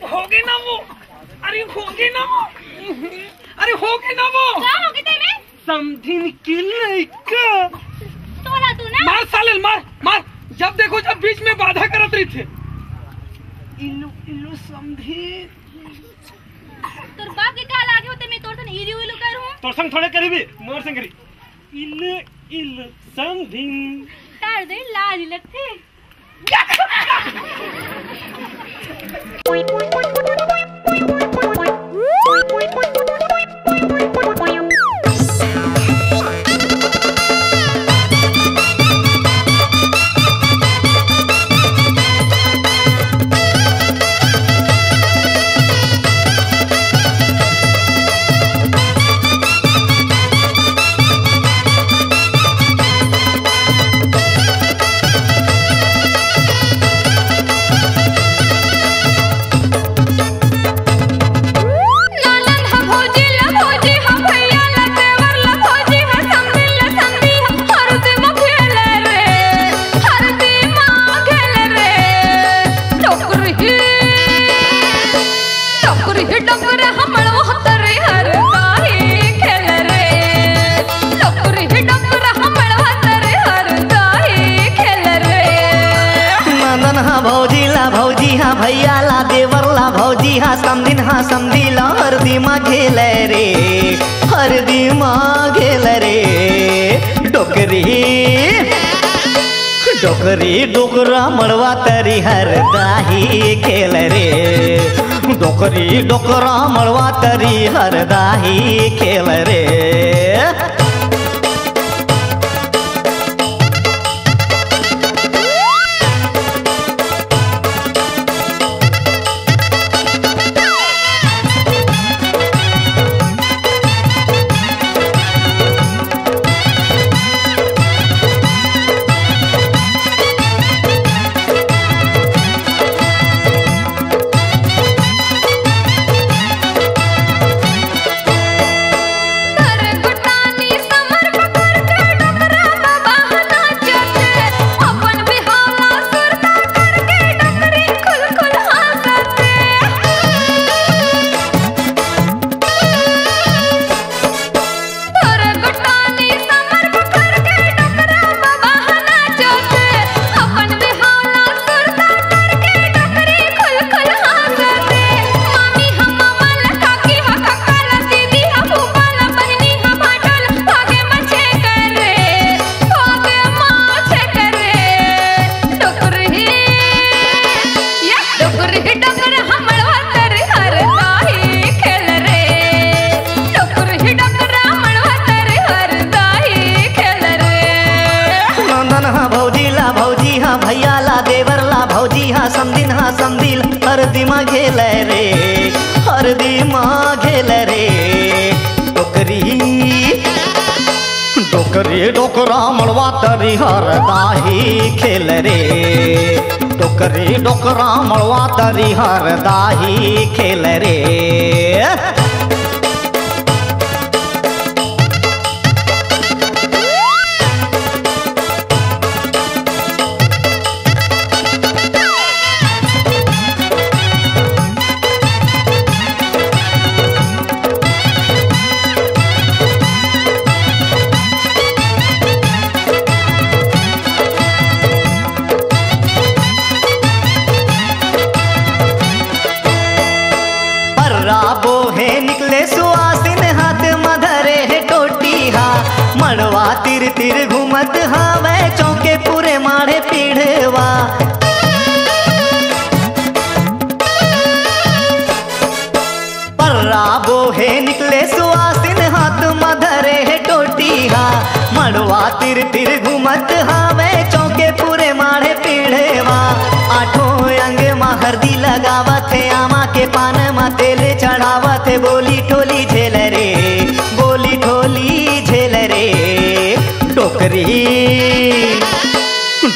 होगी ना वो, अरे होगी ना वो, अरे होगी ना वो। क्या होगी तेरे? समथिंग की लड़का। तोला तू ना? मार साले मार मार, जब देखो जब बीच में बाधा करत रही थे। इल्लू इल्लू समधी। तोर बाप के का लागे होते मैं तोर सन इलू इलू करूं? तोर संग थोड़े करीबी, मोर संग करी। इल्लू इल्लू समथिंग। तार दे लाज लगते। भैया ला देवर ला भौजी हाँ समधिन हाँ समधी ला हरदी माँ घेल रे, हरदी माँ घेल रे। डोकरी डोकरी डोकरा मड़वा तरी हरदाही खेल रे, डोकरी डोकरा मड़वा तरी हरदाही खेल रे। भैया ला देवर ला भौजी हाँ समधिन हाँ समधिल हरदी माँ घेल रे, हरदी माँ घेल रे। डोकरी डोकरी डोकरा मड़वा तरी हरदाही खेल रे, डोकरी डोकरा मड़वा तरी हरदाही खेल रे। निकले सुआसिन हाथ मधरे है टोटी हा, मड़वा तिर तिर घूमत हा वह चौके पूरे माढ़े पीढ़वा। पर्रा बोहे निकले सुआसिन हाथ मधरे है टोटी हा, मड़वा तिर तिर घूमत हा वह चौके पूरे माढ़े पीढ़वा। आठों अंग माँ हरदी लगावत है, आमा के पान माँ तेल चढ़ावत है, बोली ठोली झेल रे, बोली ठोली झेल रे। डोकरी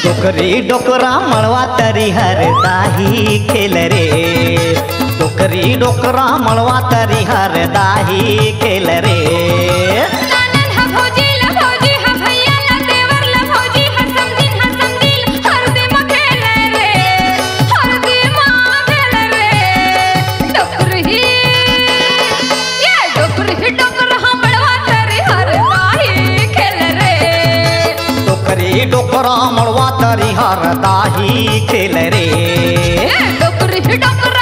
डोकरी डोकरा मड़वा तरी हरदाही खेल रे, डोकरी डोकरा मड़वा तरी हरदाही खेल रे। डोकरी डोकरा मड़वा तरी हर दाही खेल रे डोकरी डोकरा